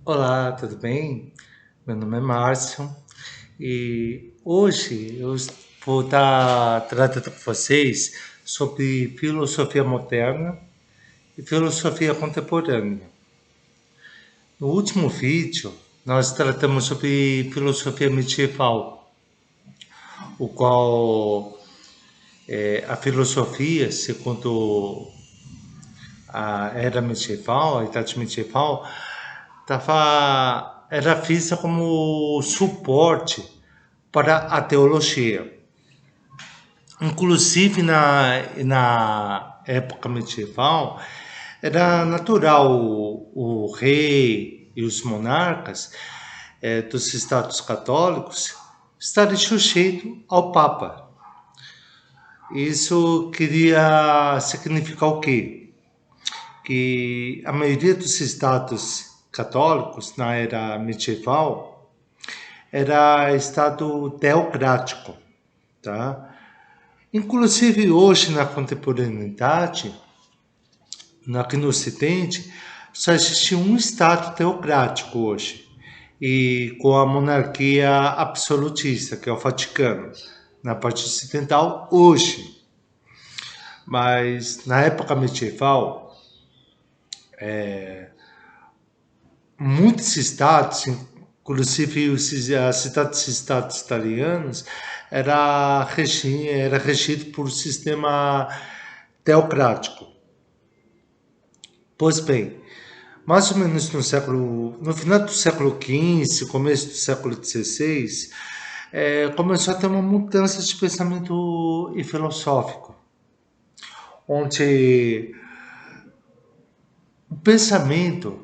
Olá, tudo bem? Meu nome é Márcio e hoje eu vou estar tratando com vocês sobre filosofia moderna e filosofia contemporânea. No último vídeo, nós tratamos sobre filosofia medieval, o qual a filosofia, segundo a era medieval, a idade medieval, era vista como suporte para a teologia. Inclusive na época medieval, era natural o rei e os monarcas dos estados católicos estarem sujeitos ao Papa. Isso queria significar o quê? Que a maioria dos estados católicos na era medieval era estado teocrático, tá? Inclusive hoje na contemporaneidade, aqui no Ocidente, só existe um Estado teocrático hoje, e com a monarquia absolutista, que é o Vaticano, na parte ocidental hoje. Mas na época medieval, muitos estados, inclusive as cidades-estados italianas, era regido por um sistema teocrático. Pois bem, mais ou menos no final do século XV, começo do século XVI, começou a ter uma mudança de pensamento e filosófico, onde o pensamento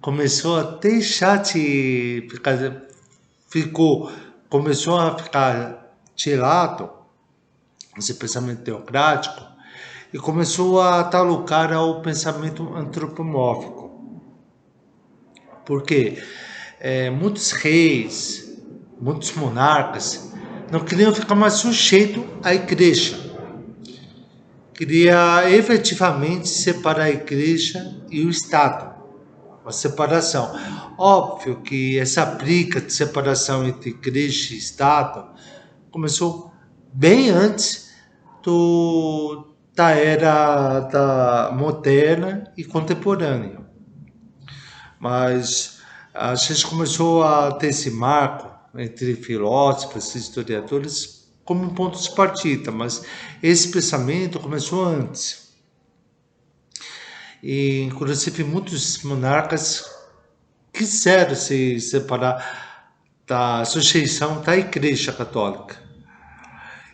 começou a deixar de ficar, começou a ficar de lado esse pensamento teocrático e começou a dar lugar ao pensamento antropomórfico. Porque muitos reis, muitos monarcas não queriam ficar mais sujeitos à igreja. Queria efetivamente separar a igreja e o Estado. Uma separação. Óbvio que essa briga de separação entre igreja e Estado começou bem antes da era moderna e contemporânea. Mas a gente começou a ter esse marco entre filósofos e historiadores como um ponto de partida, mas esse pensamento começou antes. E, inclusive, muitos monarcas quiseram se separar da sujeição da Igreja Católica.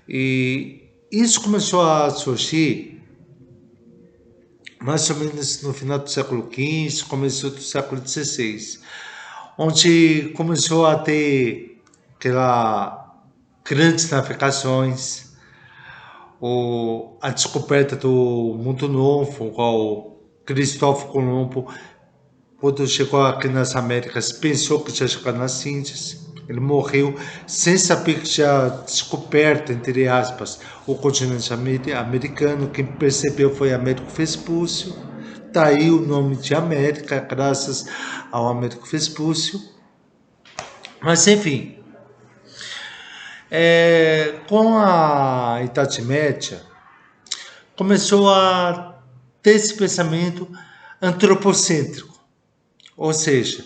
E isso começou a surgir mais ou menos no final do século XV, começo do século XVI, onde começou a ter grandes navegações, a descoberta do mundo novo, qual Cristóvão Colombo, quando chegou aqui nas Américas, pensou que tinha chegado nas Índias. Ele morreu sem saber que tinha descoberto, entre aspas, o continente americano. Quem percebeu foi Américo Vespúcio. Daí o nome de América, graças ao Américo Vespúcio. Mas, enfim, com a Idade Média, começou a ter esse pensamento antropocêntrico. Ou seja,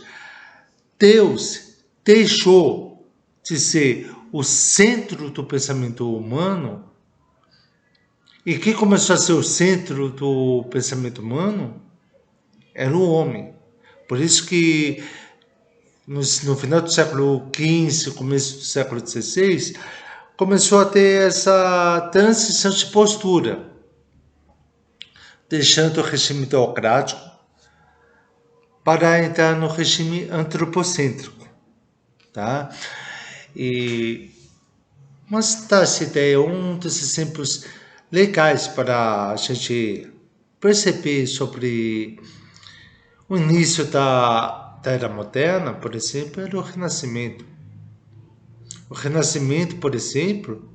Deus deixou de ser o centro do pensamento humano. E quem começou a ser o centro do pensamento humano era o homem. Por isso que no final do século XV, começo do século XVI, começou a ter essa transição de postura, deixando o regime teocrático para entrar no regime antropocêntrico, tá? Mas essa ideia é um dos exemplos legais para a gente perceber sobre o início da Era Moderna, por exemplo, era o Renascimento. O Renascimento, por exemplo,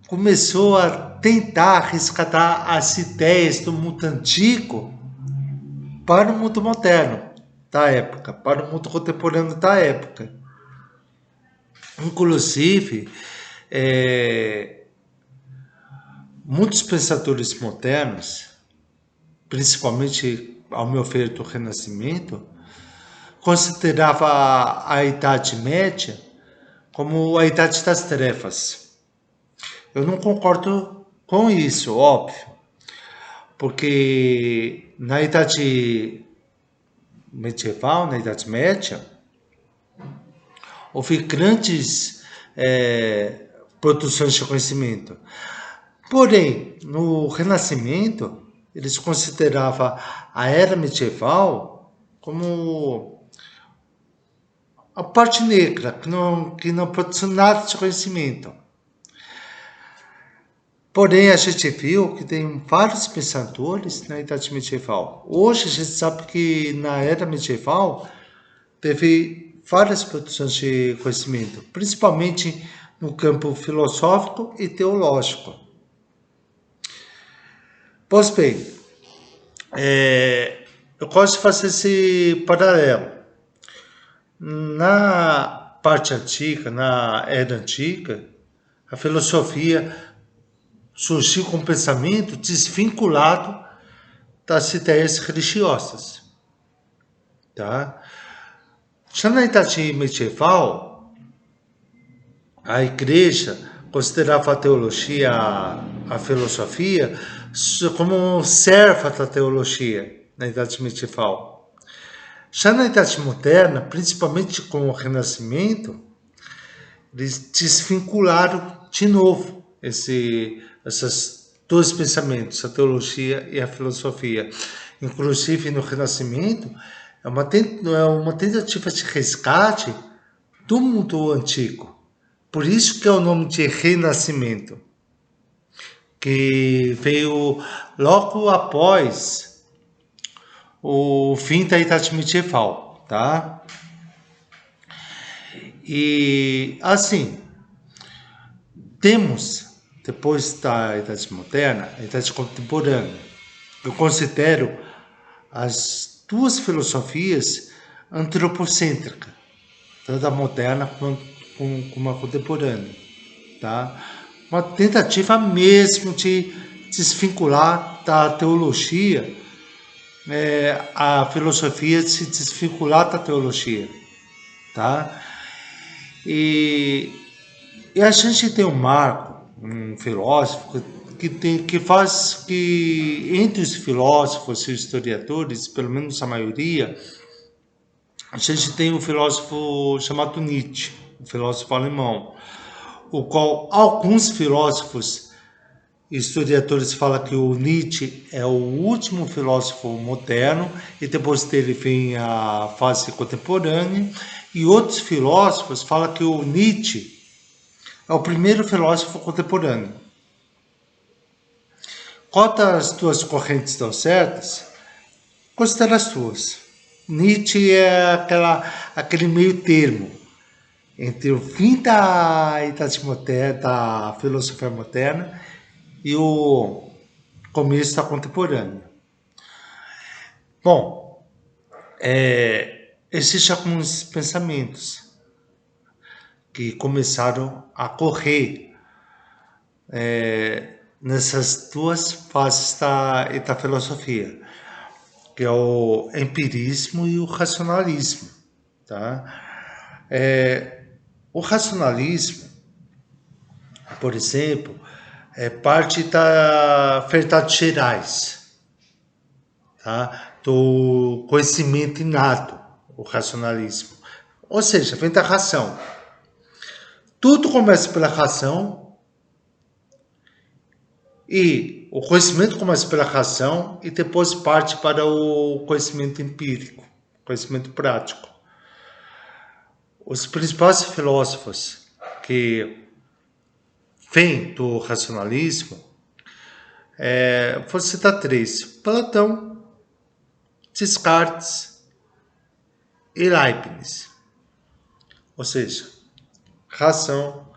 começou a tentar resgatar as ideias do mundo antigo para o mundo moderno. da época, para o mundo contemporâneo da época. Inclusive, muitos pensadores modernos, principalmente, ao meu ver, do Renascimento, considerava a Idade Média como a Idade das Trevas. Eu não concordo com isso, óbvio, porque na Idade Medieval, na Idade Média, houve grandes produções de conhecimento. Porém, no Renascimento, eles consideravam a Era Medieval como a parte negra, que não produziu nada de conhecimento. Porém, a gente viu que tem vários pensadores na Idade Medieval. Hoje, a gente sabe que na Era Medieval teve várias produções de conhecimento, principalmente no campo filosófico e teológico. Pois bem, eu gosto de fazer esse paralelo. Na parte antiga, na Era Antiga, a filosofia surgiu com um pensamento desvinculado das ideias religiosas. Tá? Já na Idade Medieval, a Igreja considerava a teologia, a filosofia, como serva da teologia na Idade Medieval. Já na Idade Moderna, principalmente com o Renascimento, eles desvincularam de novo esses dois pensamentos, a teologia e a filosofia. Inclusive, no Renascimento, é uma tentativa de resgate do mundo antigo. Por isso que é o nome de Renascimento, que veio logo após o fim da Idade Medieval, tá? E assim, temos, depois da Idade Moderna, a Idade Contemporânea. Eu considero as duas filosofias antropocêntricas, tanto a moderna como a contemporânea, tá? Uma tentativa mesmo de desvincular da teologia, a filosofia se desvincular da teologia, tá? E a gente tem um Marco, um filósofo, que faz que, entre os filósofos e historiadores, pelo menos a maioria, a gente tem um filósofo chamado Nietzsche, um filósofo alemão, o qual alguns filósofos e historiadores falam que o Nietzsche é o último filósofo moderno e depois dele vem a fase contemporânea, e outros filósofos falam que o Nietzsche é o primeiro filósofo contemporâneo. Qual das duas correntes estão certas? Considera as duas. Nietzsche é aquele meio termo entre o fim da Idade Moderna, da filosofia moderna, e o começo da contemporânea. Bom, existem alguns pensamentos que começaram a correr nessas duas fases da filosofia, que é o empirismo e o racionalismo. Tá? O racionalismo, por exemplo, é parte das verdades gerais, tá? Do conhecimento inato, o racionalismo. Ou seja, vem da razão. Tudo começa pela razão e o conhecimento começa pela razão e depois parte para o conhecimento empírico, conhecimento prático. Os principais filósofos que vêm do racionalismo, vou citar três: Platão, Descartes e Leibniz. Ou seja, razão,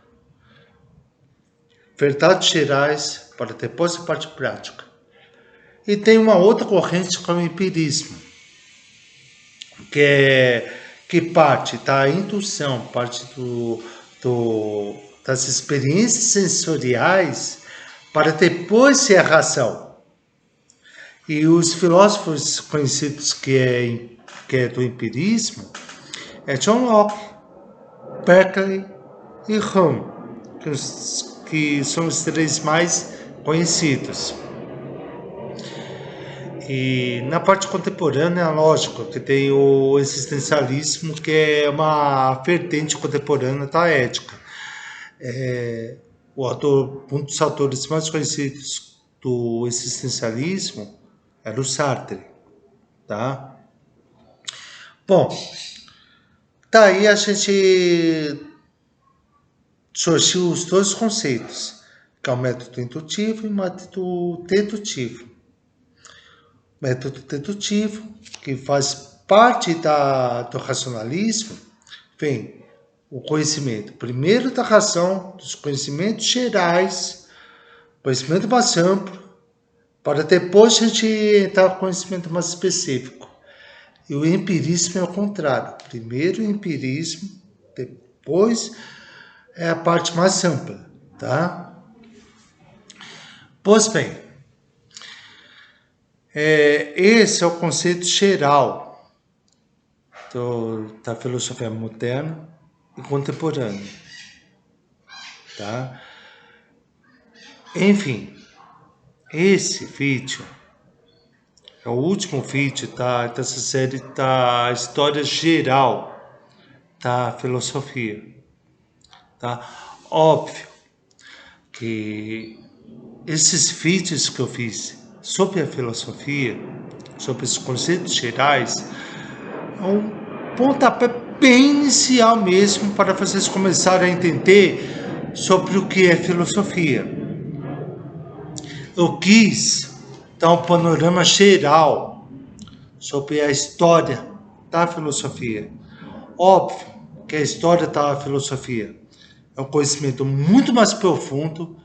verdades gerais para depois a parte prática. E tem uma outra corrente que é o empirismo, que parte da intuição, parte das experiências sensoriais, para depois ser a razão. E os filósofos conhecidos que é do empirismo é John Locke, Berkeley e Hume, que são os três mais conhecidos. E na parte contemporânea, lógico, que tem o existencialismo, que é uma vertente contemporânea da ética. Um dos autores mais conhecidos do existencialismo era o Sartre, tá? Bom, daí a gente surgiu os dois conceitos, que é o método indutivo e o método dedutivo. Método dedutivo, que faz parte do racionalismo, vem o conhecimento, primeiro da razão, dos conhecimentos gerais, conhecimento mais amplo, para depois a gente entrar no conhecimento mais específico. E o empirismo é o contrário. Primeiro o empirismo, depois é a parte mais ampla, tá? Pois bem, esse é o conceito geral da filosofia moderna e contemporânea, tá? Enfim, esse vídeo é o último vídeo dessa série da história geral da filosofia, tá? Óbvio que esses vídeos que eu fiz sobre a filosofia, sobre os conceitos gerais, é um pontapé bem inicial mesmo para vocês começarem a entender sobre o que é filosofia. Eu quis dar um panorama geral sobre a história da filosofia. Óbvio que a história da filosofia é um conhecimento muito mais profundo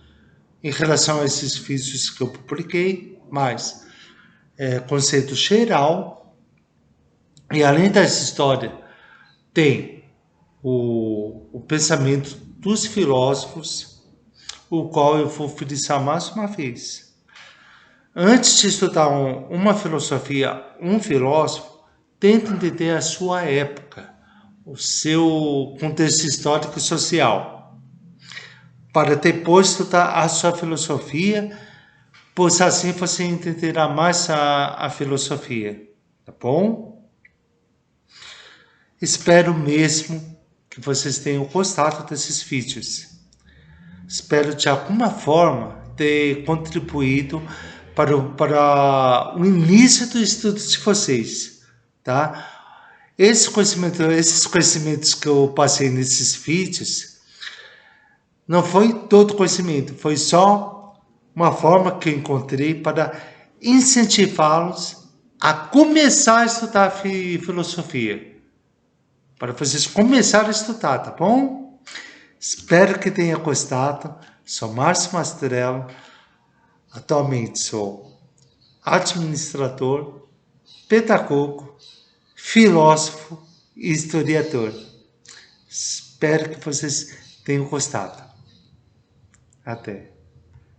em relação a esses vídeos que eu publiquei, mas conceito geral. E além dessa história, tem o pensamento dos filósofos, o qual eu vou frisar mais uma vez. Antes de estudar uma filosofia, um filósofo, tenta entender a sua época, o seu contexto histórico e social, para depois estudar a sua filosofia, pois assim você entenderá mais a filosofia, tá bom? Espero mesmo que vocês tenham gostado desses vídeos. Espero de alguma forma ter contribuído para o início do estudo de vocês, tá? Esses conhecimentos que eu passei nesses vídeos não foi todo conhecimento, foi só uma forma que eu encontrei para incentivá-los a começar a estudar filosofia. Para vocês começarem a estudar, tá bom? Espero que tenha gostado. Sou Márcio Mastrello. Atualmente sou administrador, pedagogo, filósofo e historiador. Espero que vocês tenham gostado. Até.